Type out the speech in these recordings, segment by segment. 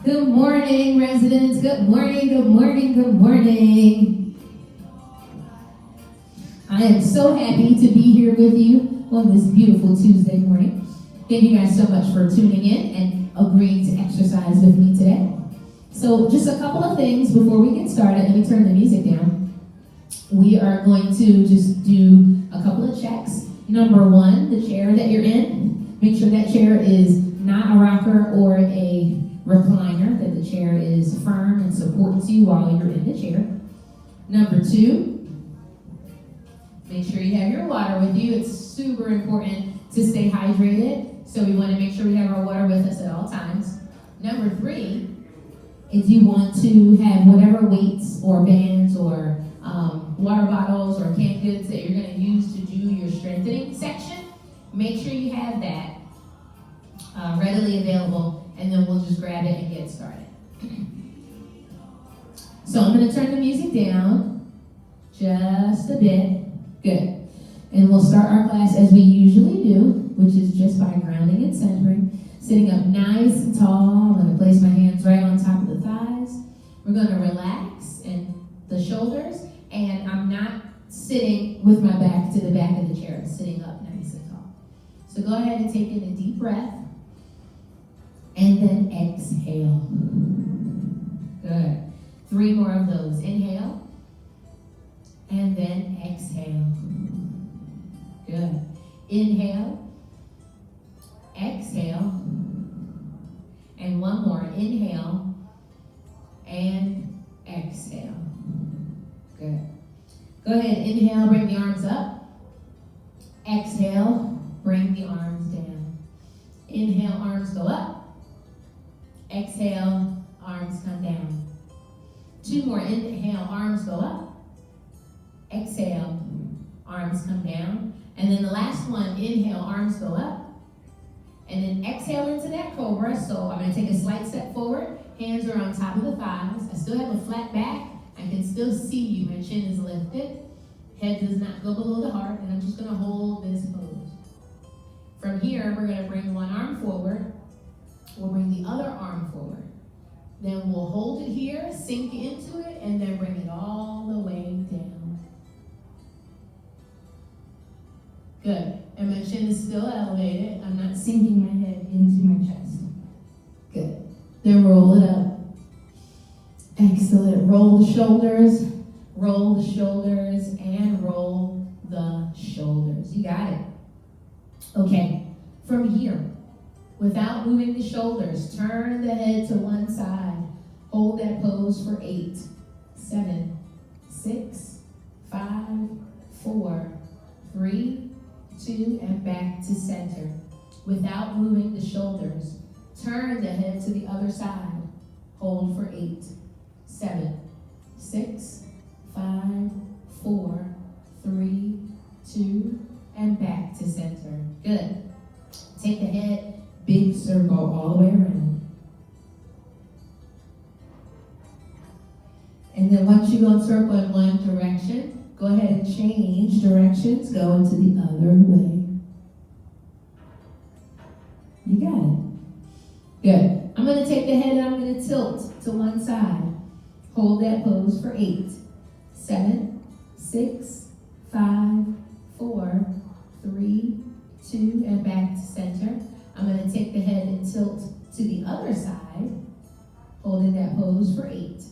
Good morning, residents. Good morning, good morning, good morning. I am so happy to be here with you on this beautiful Tuesday morning. Thank you guys so much for tuning in and agreeing to exercise with me today. So just a couple of things before we get started. Let me turn the music down. We are going to just do a couple of checks. Number one, the chair that you're in. Make sure that chair is not a rocker or a recliner, that the chair is firm and supports you while you're in the chair. Number two, make sure you have your water with you. It's super important to stay hydrated, so we want to make sure we have our water with us at all times. Number three is you want to have whatever weights or bands or water bottles or canned goods that you're going to use to do your strengthening section. Make sure you have that readily available, and then we'll just grab it and get started. So I'm going to turn the music down just a bit. Good. And we'll start our class as we usually do, which is just by grounding and centering. Sitting up nice and tall. I'm going to place my hands right on top of the thighs. We're going to relax in the shoulders, and I'm not sitting with my back to the back of the chair. I'm sitting up nice and tall. So go ahead and take in a deep breath. And then exhale. Good. 3 more of those. Inhale. And then exhale. Good. Inhale. Exhale. And one more. Inhale. And exhale. Good. Go ahead. Inhale. Bring the arms up. Exhale. Bring the arms down. Inhale. Arms go up. Exhale, arms come down. 2 more. Inhale, arms go up. Exhale, arms come down. And then the last one, inhale, arms go up. And then exhale into that cobra. So I'm going to take a slight step forward. Hands are on top of the thighs. I still have a flat back. I can still see you. My chin is lifted. Head does not go below the heart. And I'm just going to hold this pose. From here, we're going to bring one arm forward. We'll bring the other arm forward. Then we'll hold it here, sink into it, and then bring it all the way down. Good. And my chin is still elevated. I'm not sinking my head into my chest. Good. Then roll it up. Excellent. Roll the shoulders, and roll the shoulders. You got it. Okay. From here, without moving the shoulders, turn the head to one side. Hold that pose for 8, 7, 6, 5, 4, 3, 2, and back to center. Without moving the shoulders, turn the head to the other side. Hold for 8, 7, 6, 5, 4, 3, 2, and back to center. Good. Take the head, big circle all the way around. And then once you go in circle in one direction, go ahead and change directions, go into the other way. You got it. Good. I'm going to take the head and I'm going to tilt to one side. Hold that pose for 8, 7, 6, 5, 4, 3, 2, and back to center. I'm going to take the head and tilt to the other side, holding that pose for 8,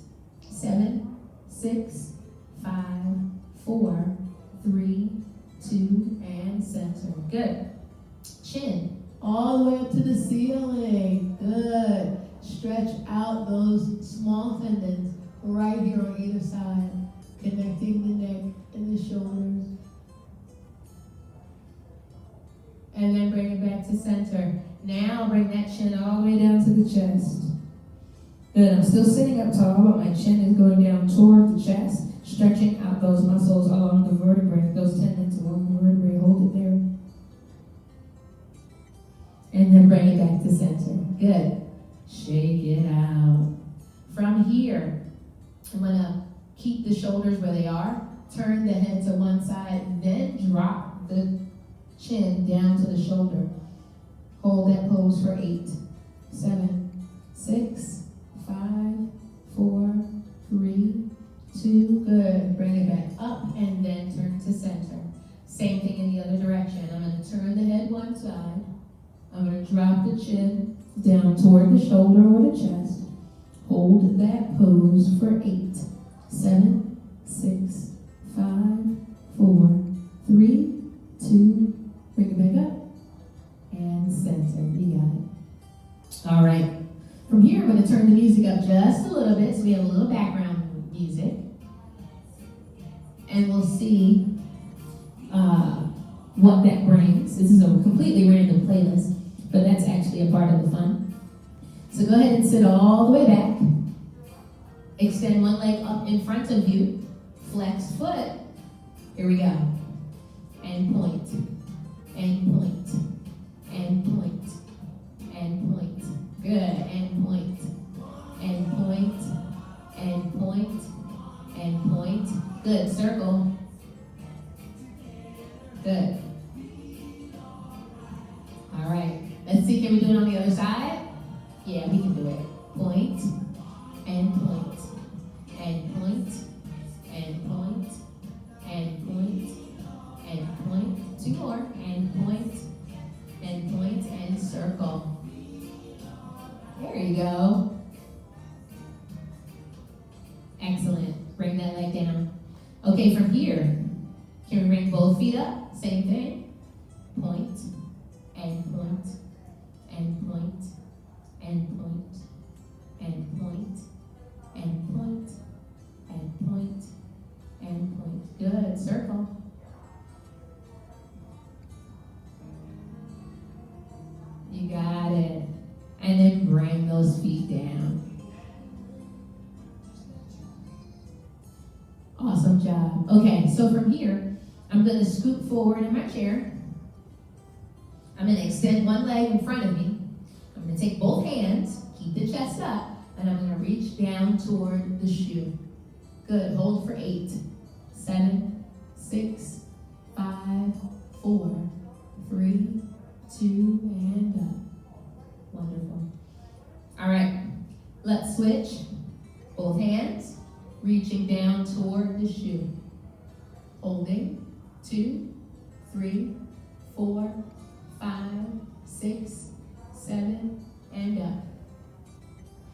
7, 6, 5, 4, 3, 2, and center. Good. Chin all the way up to the ceiling. Good. Stretch out those small tendons right here on either side, connecting the neck and the shoulders. And then bring it back to center. Now bring that chin all the way down to the chest. Good. I'm still sitting up tall, but my chin is going down toward the chest, stretching out those muscles along the vertebrae, those tendons along the vertebrae. Hold it there. And then bring it back to center. Good. Shake it out. From here, I'm going to keep the shoulders where they are. Turn the head to one side, then drop the chin down to the shoulder. Hold that pose for 8, 7, 6, 5, 4, 3, 2. Good. Bring it back up and then turn to center. Same thing in the other direction. I'm going to turn the head one side. I'm going to drop the chin down toward the shoulder or the chest. Hold that pose for 8, 7, 6, 5, 4, 3, 2. Bring it back up and center. You got it. All right. From here, I'm going to turn the music up just a little bit so we have a little background music. And we'll see what that brings. This is a completely random playlist, but that's actually a part of the fun. So go ahead and sit all the way back. Extend one leg up in front of you. Flex foot. Here we go. And point. And point. And point. And point. Good. And point. And point. And point. And point. Good. Circle. Good. All right. Let's see. Can we do it on the other side? Yeah, we can do it. Point. And point. And point. And point. And point. And point. 2 more. And point. And point. And circle. There you go. Excellent. Bring that leg down. Okay, from here, can we bring both feet up? Same thing. Point. And point. And point. And point. And point. And point. And point. And point. Good. Circle. You got it. And then bring those feet down. Awesome job. Okay, so from here, I'm going to scoot forward in my chair. I'm going to extend one leg in front of me. I'm going to take both hands, keep the chest up, and I'm going to reach down toward the shoe. Good. Hold for 8, 7, 6, 5, 4, 3, 2, and up. Wonderful. All right. Let's switch. Both hands, reaching down toward the shoe. Holding. 2, 3, 4, 5, 6, 7, and up.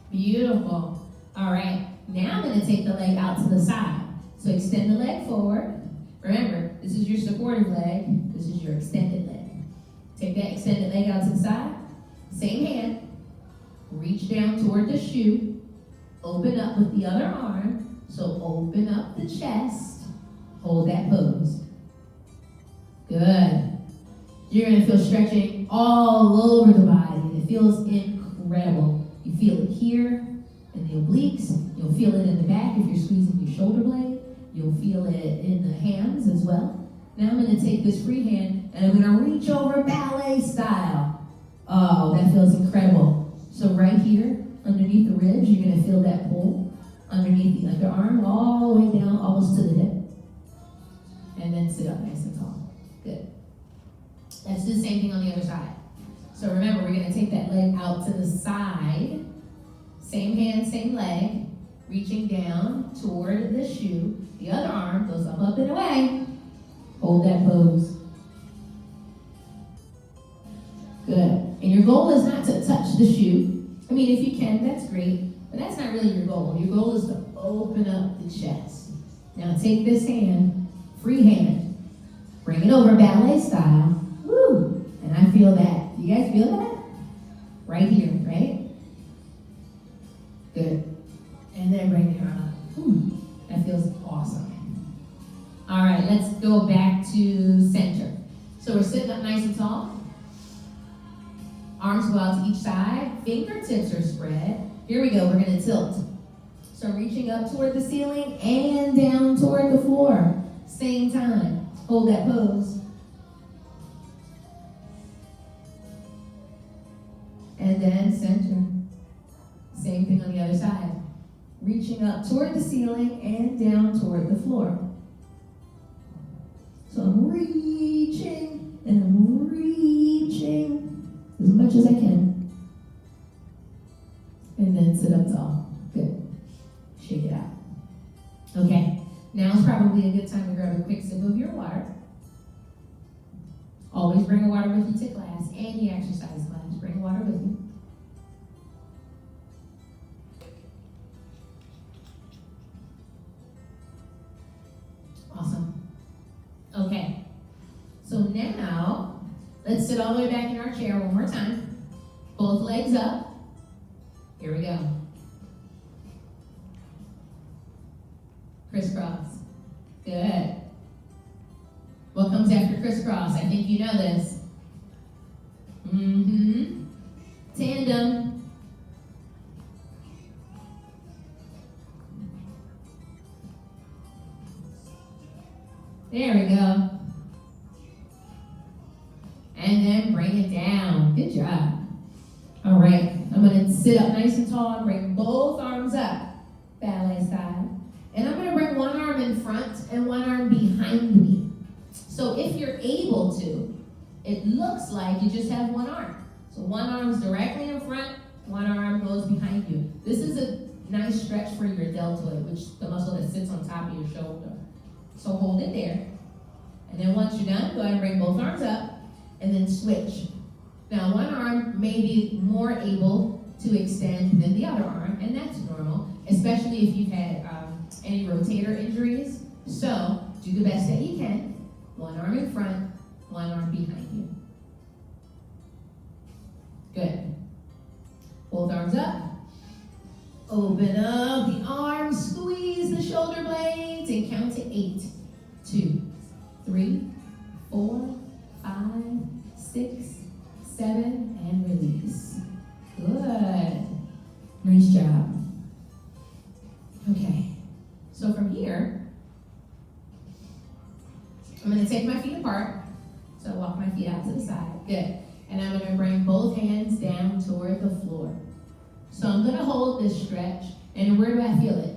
Beautiful. All right. Now I'm going to take the leg out to the side. So extend the leg forward. Remember, this is your supportive leg. This is your extended leg. Take that extended leg out to the side. Same hand. Reach down toward the shoe. Open up with the other arm. So open up the chest. Hold that pose. Good. You're going to feel stretching all over the body. It feels incredible. You feel it here in the obliques. You'll feel it in the back if you're squeezing your shoulder blade. You'll feel it in the hands as well. Now I'm going to take this free hand and I'm going to reach over ballet style. Oh, that feels incredible. So right here, underneath the ribs, you're going to feel that pull. Underneath the underarm, all the way down, almost to the hip. And then sit up nice and tall. Good. Let's do the same thing on the other side. So remember, we're going to take that leg out to the side. Same hand, same leg. Reaching down toward the shoe. The other arm goes up, up, and away. Hold that pose. Good. And your goal is not to touch the shoe. I mean, if you can, that's great. But that's not really your goal. Your goal is to open up the chest. Now take this hand, free hand. Bring it over ballet style. Woo! And I feel that. You guys feel that? Right here, right? Good. And then bring the arm up. Ooh, that feels awesome. All right, let's go back to center. So we're sitting up nice and tall. Arms go out to each side. Fingertips are spread. Here we go, we're going to tilt. So reaching up toward the ceiling and down toward the floor. Same time. Hold that pose. And then center. Same thing on the other side. Reaching up toward the ceiling and down toward the floor. So I'm reaching and I'm reaching as much as I can. And then sit up tall. probably a good time to grab a quick sip of your water. Always bring a water with you to class, any exercise class. Bring water with you. Awesome. Okay. So now, let's sit all the way back in our chair one more time. Both legs up. Here we go. Crisscross. Good. What comes after crisscross? I think you know this. Tandem. There we go. And then bring it down. Good job. All right. I'm going to sit up nice and tall and bring both arms up. Ballet style. And I'm going to bring one arm in front and one arm behind me. So if you're able to, it looks like you just have one arm. So one arm's directly in front, one arm goes behind you. This is a nice stretch for your deltoid, which the muscle that sits on top of your shoulder. So hold it there. And then once you're done, go ahead and bring both arms up and then switch. Now one arm may be more able to extend than the other arm, and that's normal, especially if you've had any rotator injuries. So do the best that you can. One arm in front, one arm behind you. Good. Both arms up. Open up the arms, squeeze the shoulder blades, and count to 8. 2, 3, 4, 5, 6, 7, and release. Good. Nice job. Okay. So from here, I'm going to take my feet apart. So walk my feet out to the side. Good. And I'm going to bring both hands down toward the floor. So I'm going to hold this stretch. And where do I feel it?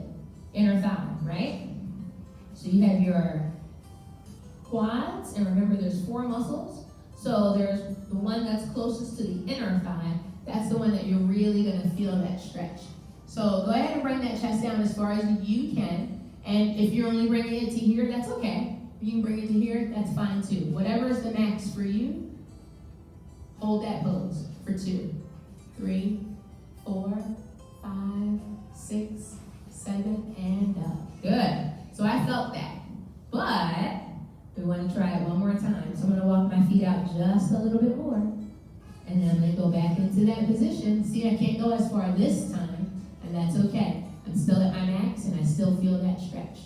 Inner thigh, right? So you have your quads. And remember, there's 4 muscles. So there's the one that's closest to the inner thigh. That's the one that you're really going to feel that stretch. So go ahead and bring that chest down as far as you can. And if you're only bringing it to here, that's okay. If you can bring it to here, that's fine too. Whatever is the max for you, hold that pose for 2, 3, 4, 5, 6, 7, and up. Good. So I felt that. But we want to try it one more time. So I'm going to walk my feet out just a little bit more. And then I'm going to go back into that position. See, I can't go as far this time, and that's okay. I'm still at my max, and I still feel that stretch.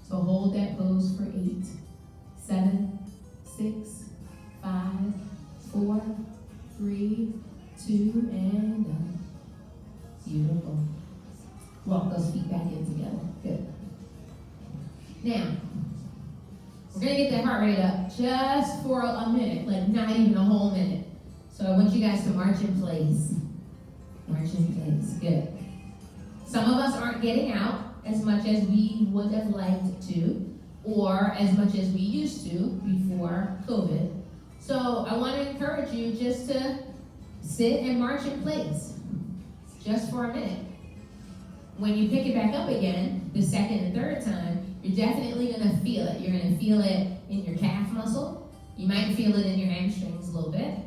So hold that pose for 8, 7, 6, 5, 4, 3, 2, and done. Beautiful. Walk those feet back in together. Good. Now, we're going to get that heart rate up just for a minute, like not even a whole minute. So I want you guys to march in place. March in place. Good. Some of us aren't getting out as much as we would have liked to, or as much as we used to before COVID. So I want to encourage you just to sit and march in place, just for a minute. When you pick it back up again, the second and third time, you're definitely going to feel it. You're going to feel it in your calf muscle. You might feel it in your hamstrings a little bit.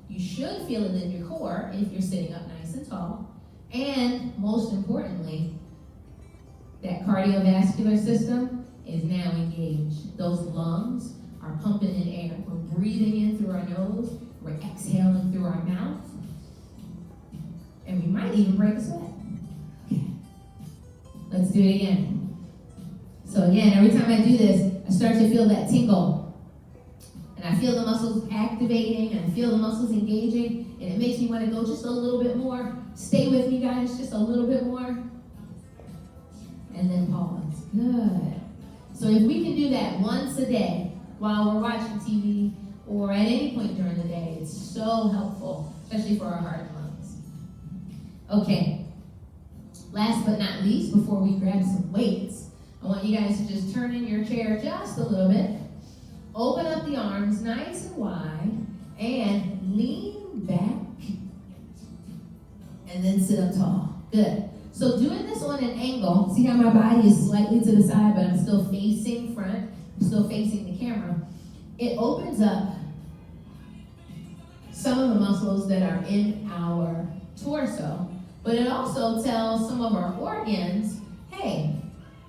You should feel it in your core if you're sitting up nice and tall. And most importantly, that cardiovascular system is now engaged. Those lungs are pumping in air. We're breathing in through our nose. We're exhaling through our mouth. And we might even break a sweat. Okay. Let's do it again. So again, every time I do this, I start to feel that tingle. And I feel the muscles activating, and I feel the muscles engaging, and it makes me want to go just a little bit more. Stay with me, guys, just a little bit more. And then pause. Good. So if we can do that once a day while we're watching TV or at any point during the day, it's so helpful, especially for our heart and lungs. Okay. Last but not least, before we grab some weights, I want you guys to just turn in your chair just a little bit. Open up the arms nice and wide and lean back and then sit up tall. Good. So doing this on an angle, see how my body is slightly to the side, but I'm still facing front, I'm still facing the camera. It opens up some of the muscles that are in our torso, but it also tells some of our organs, hey,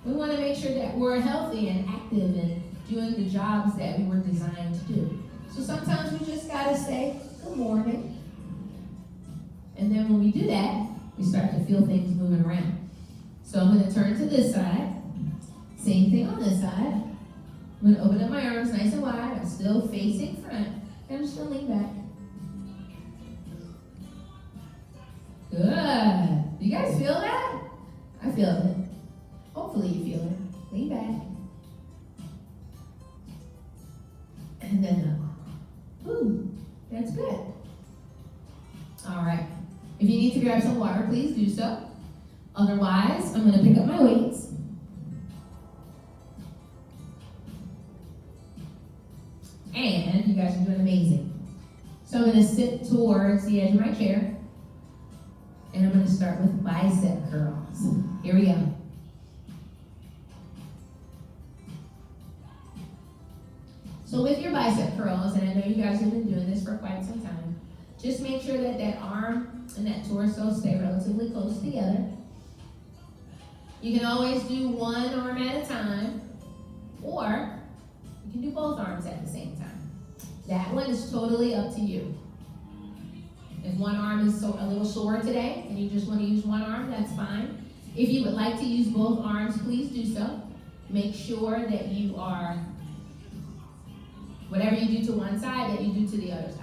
we want to make sure that we're healthy and active and doing the jobs that we were designed to do. So sometimes we just gotta say, good morning. And then when we do that, we start to feel things moving around. So I'm gonna turn to this side. Same thing on this side. I'm gonna open up my arms nice and wide. I'm still facing front. And I'm just gonna lean back. Good. Do you guys feel that? I feel it. Hopefully you feel it. Lean back. And then up. Ooh, that's good. All right. If you need to grab some water, please do so. Otherwise, I'm going to pick up my weights. And you guys are doing amazing. So I'm going to sit towards the edge of my chair. And I'm going to start with bicep curls. Here we go. So with your bicep curls, and I know you guys have been doing this for quite some time, just make sure that that arm and that torso stay relatively close together. You can always do one arm at a time, or you can do both arms at the same time. That one is totally up to you. If one arm is a little sore today and you just want to use one arm, that's fine. If you would like to use both arms, please do so. Make sure that you are, whatever you do to one side, that you do to the other side.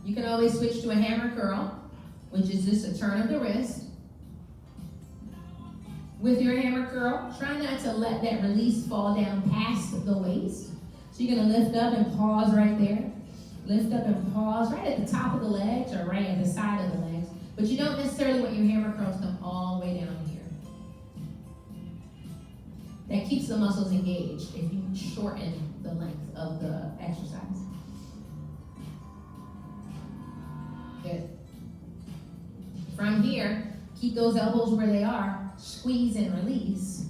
You can always switch to a hammer curl, which is just a turn of the wrist. With your hammer curl, try not to let that release fall down past the waist. So you're going to lift up and pause right there. Lift up and pause right at the top of the legs or right at the side of the legs. But you don't necessarily want your hammer curls to come all the way down here. That keeps the muscles engaged if you shorten the length of the exercise. Good. From here, keep those elbows where they are. Squeeze and release.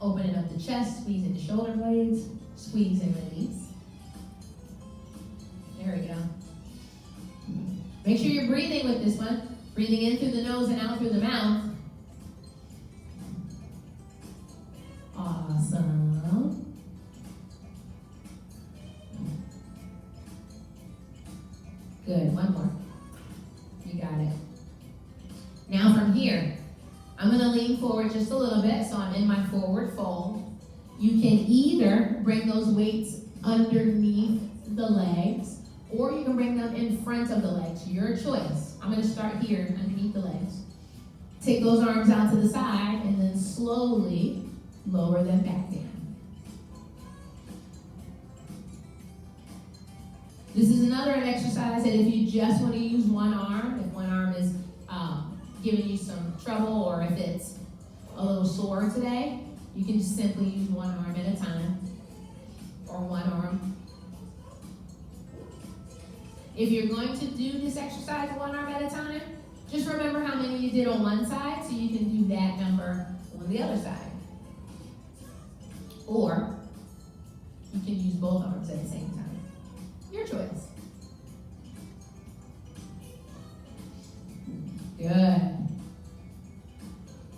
Opening up the chest, squeezing the shoulder blades. Squeeze and release. There we go. Make sure you're breathing with this one. Breathing in through the nose and out through the mouth. Awesome. Good, one more. You got it. Now from here, I'm going to lean forward just a little bit, so I'm in my forward fold. You can either bring those weights underneath the legs, or you can bring them in front of the legs. Your choice. I'm going to start here underneath the legs. Take those arms out to the side, and then slowly lower them back down. This is another exercise that if you just want to use one arm, if one arm is giving you some trouble, or if it's a little sore today, you can just simply use one arm at a time, or one arm. If you're going to do this exercise one arm at a time, just remember how many you did on one side, so you can do that number on the other side. Or you can use both arms at the same time. Your choice. Good.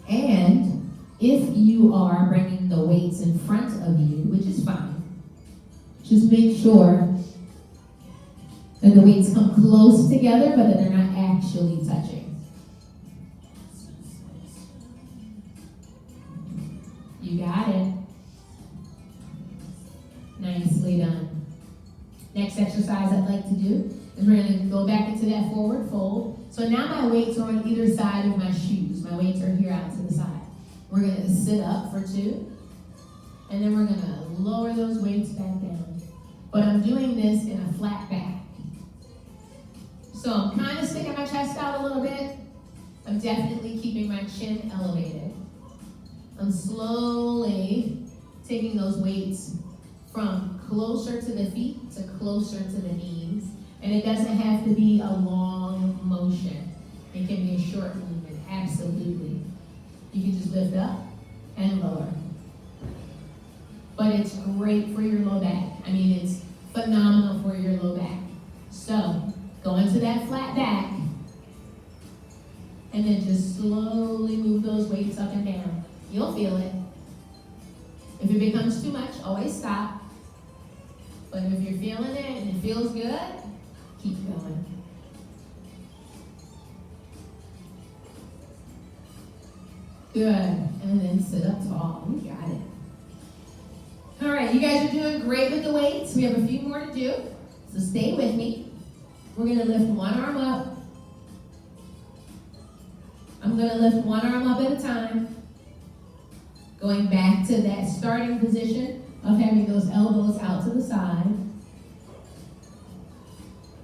And if you are bringing the weights in front of you, which is fine, just make sure that the weights come close together, but that they're not actually touching. You got it. Nicely done. Next exercise I'd like to do is we're going to go back into that forward fold. So now my weights are on either side of my shoes. My weights are here out to the side. We're going to sit up for 2, and then we're going to lower those weights back down. But I'm doing this in a flat back. So I'm kind of sticking my chest out a little bit. I'm definitely keeping my chin elevated. I'm slowly taking those weights from closer to the feet to closer to the knees. And it doesn't have to be a long motion. It can be a short movement, absolutely. You can just lift up and lower. But it's great for your low back. I mean, it's phenomenal for your low back. So, go into that flat back, and then just slowly move those weights up and down. You'll feel it. If it becomes too much, always stop. But if you're feeling it and it feels good, keep going. Good. And then sit up tall. We got it. All right, you guys are doing great with the weights. We have a few more to do, so stay with me. We're going to lift one arm up. I'm going to lift one arm up at a time. Going back to that starting position of having those elbows out to the side.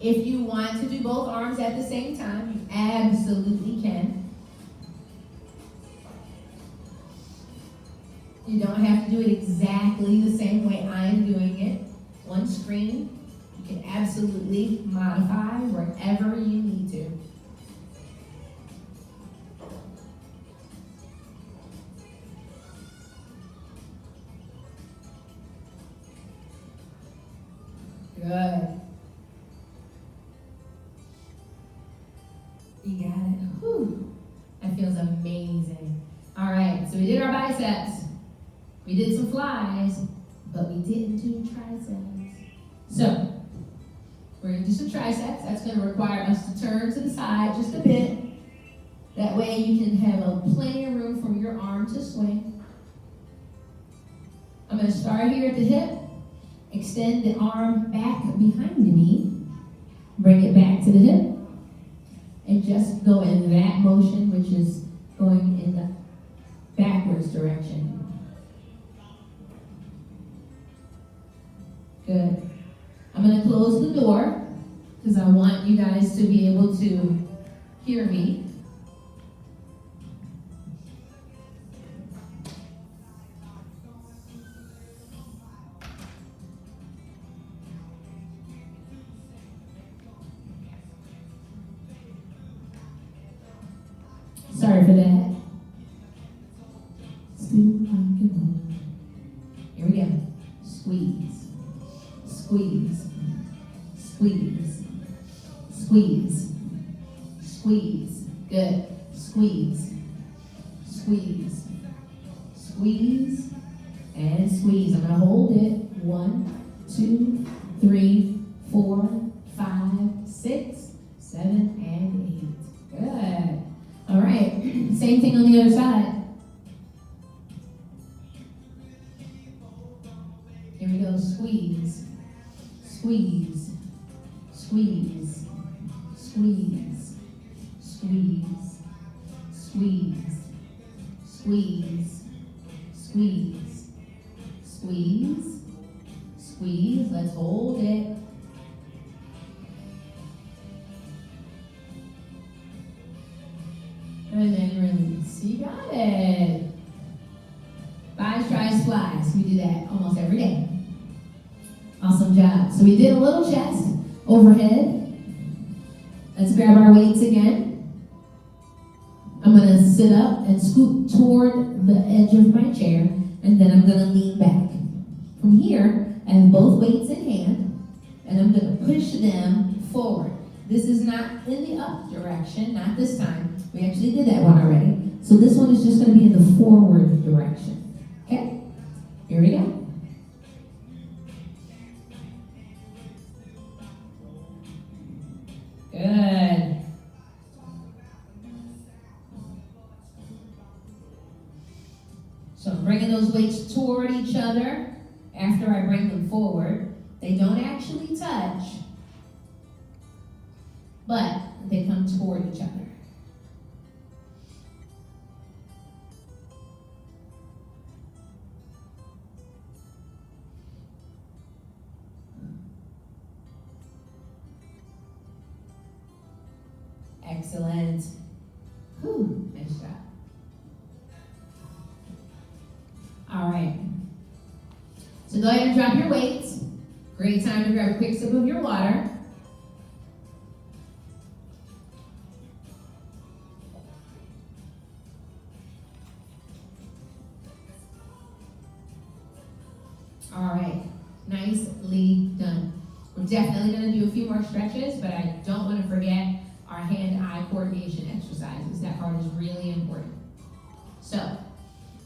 If you want to do both arms at the same time, you absolutely can. You don't have to do it exactly the same way I'm doing it. On screen, you can absolutely modify wherever you need to. Good. You got it. Whew. That feels amazing. All right, so we did our biceps. We did some flies, but we didn't do triceps. So, we're going to do some triceps. That's going to require us to turn to the side just a bit. That way you can have plenty of room for your arm to swing. I'm going to start here at the hip. Extend the arm back behind me. Bring it back to the hip. And just go in that motion, which is going in the backwards direction. Good. I'm going to close the door because I want you guys to be able to hear me. Sorry for that. Here we go. Squeeze. Squeeze, squeeze, squeeze, squeeze. Good. Squeeze, squeeze, squeeze, and squeeze. I'm going to hold it. 1, 2, 3, 4, 5, 6, 7, and 8. Good. All right. Same thing on the other side. Here we go. Squeeze. Squeeze, squeeze, squeeze, squeeze, squeeze, squeeze, squeeze, squeeze, squeeze. Let's hold it. And then release. You got it. Five tries, flies. We do that almost every day. Awesome job. So we did a little chest overhead. Let's grab our weights again. I'm going to sit up and scoot toward the edge of my chair, and then I'm going to lean back. From here, I have both weights in hand, and I'm going to push them forward. This is not in the up direction, not this time. We actually did that one already. So this one is just going to be in the forward direction. Okay? Here we go. Good. So I'm bringing those weights toward each other after I bring them forward. They don't actually touch, but they come toward each other. Excellent. Whew, nice job. All right. So go ahead and drop your weights. Great time to grab a quick sip of your water. All right, nicely done. We're definitely going to do a few more stretches, but I don't want to forget our hand-eye coordination exercises. That part is really important. So,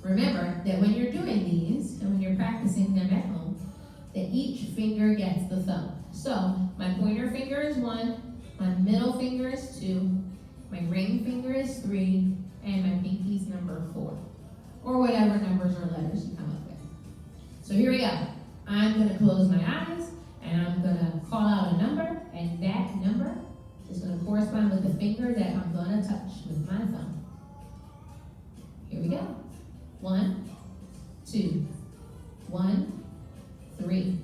remember that when you're doing these, and when you're practicing them at home, that each finger gets the thumb. So, my pointer finger is 1, my middle finger is 2, my ring finger is 3, and my pinky's number 4. Or whatever numbers or letters you come up with. So here we go. I'm going to close my eyes, and I'm going to call out a number, and that number is going to correspond with the finger that I'm going to touch with my thumb. Here we go. 1, 2, 1, 3,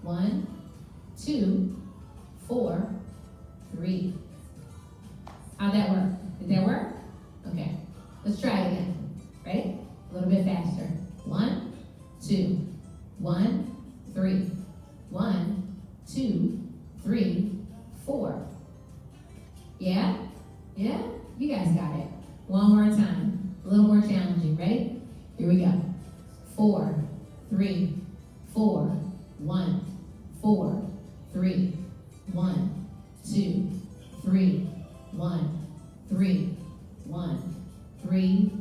1, 2, 4, 3. How'd that work? Did that work? Okay. Let's try it again. Ready? A little bit faster. 1, 2, 1, 3, 1, 2, 3, 4. Yeah? Yeah? You guys got it. One more time. A little more challenging. Ready? Here we go. 4, 3, 4, 1, 4, 3, 1, 2, 3, 1, 3, 1, 3,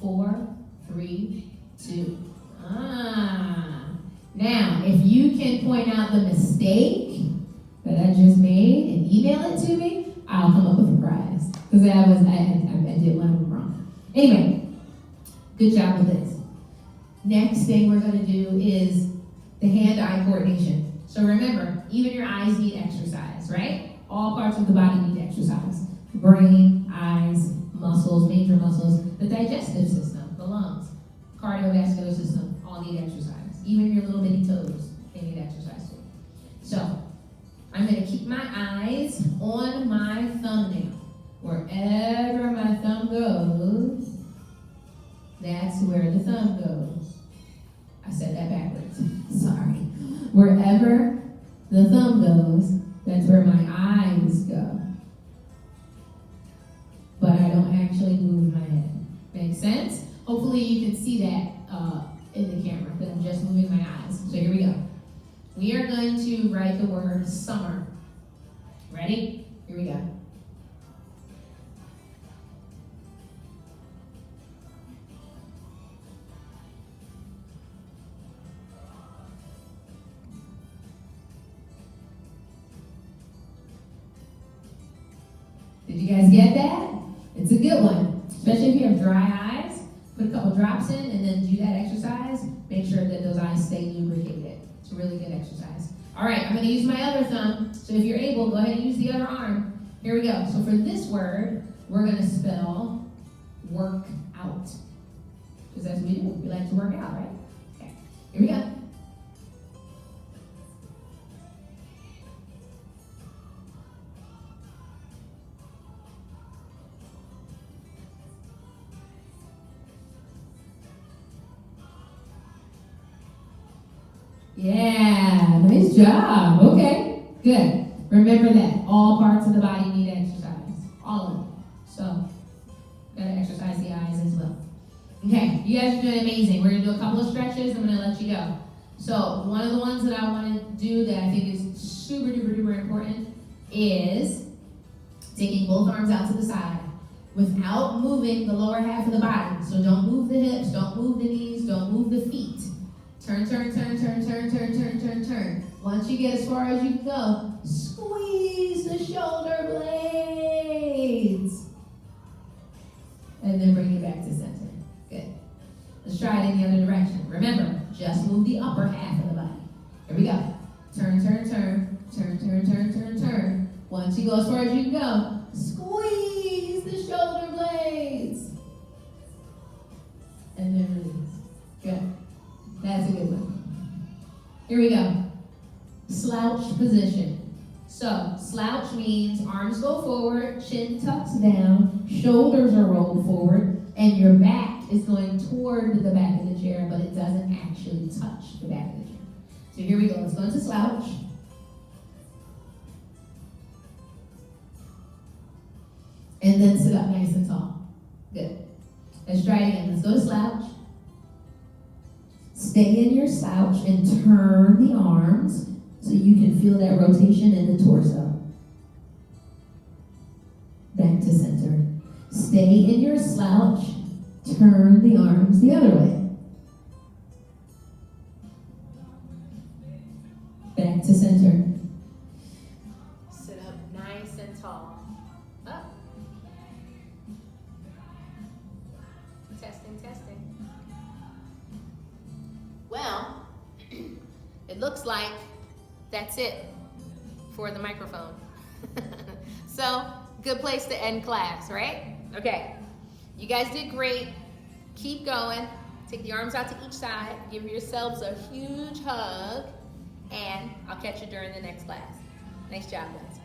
4, 3, 2. Now, if you can point out the mistake that I just made and email it to me, I'll come up with a prize. Because I did one of them wrong. Anyway, good job with this. Next thing we're going to do is the hand-eye coordination. So remember, even your eyes need exercise, right? All parts of the body need exercise. Brain, eyes, muscles, major muscles, the digestive system, the lungs, cardiovascular system, all need exercise. Even your little bitty toes, they need exercise too. So, I'm going to keep my eyes on my thumbnail. Wherever my thumb goes, that's where the thumb goes. I said that backwards. Sorry. Wherever the thumb goes, that's where my eyes go. But I don't actually move my head. Make sense? Hopefully you can see that in the camera, that I'm just moving my eyes. So here we go. We are going to write the word summer. Ready? Here we go. Did you guys get that? It's a good one, especially if you have dry eyes. Put a couple drops in and then do that exercise. Make sure that those eyes stay lubricated. It's a really good exercise. All right, I'm going to use my other thumb. So if you're able, go ahead and use the other arm. Here we go. So for this word, we're going to spell work out. Because that's what we do. We like to work out, right? Okay. Here we go. Yeah, nice job. Okay, good. Remember that. All parts of the body need exercise. All of them. So, gotta exercise the eyes as well. Okay, you guys are doing amazing. We're gonna do a couple of stretches. I'm gonna let you go. So, one of the ones that I want to do that I think is super duper duper important is taking both arms out to the side without moving the lower half of the body. So don't move the hips, don't move the knees, don't move the feet. Turn, turn, turn, turn, turn, turn, turn, turn, turn. Once you get as far as you can go, squeeze the shoulder blades. And then bring it back to center. Good. Let's try it in the other direction. Remember, just move the upper half of the body. Here we go. Turn, turn, turn, turn, turn, turn, turn, turn. Once you go as far as you can go, squeeze the shoulder blades. And then release. Good. That's a good one. Here we go. Slouch position. So, slouch means arms go forward, chin tucks down, shoulders are rolled forward, and your back is going toward the back of the chair, but it doesn't actually touch the back of the chair. So here we go. Let's go into slouch. And then sit up nice and tall. Good. Let's try it again. Let's go to slouch. Stay in your slouch and turn the arms so you can feel that rotation in the torso. Back to center. Stay in your slouch, turn the arms the other way. Back to center. Sit up nice and tall. Up. Testing, testing. Well, it looks like that's it for the microphone. So, good place to end class, right? Okay. You guys did great. Keep going. Take the arms out to each side. Give yourselves a huge hug. And I'll catch you during the next class. Nice job, guys.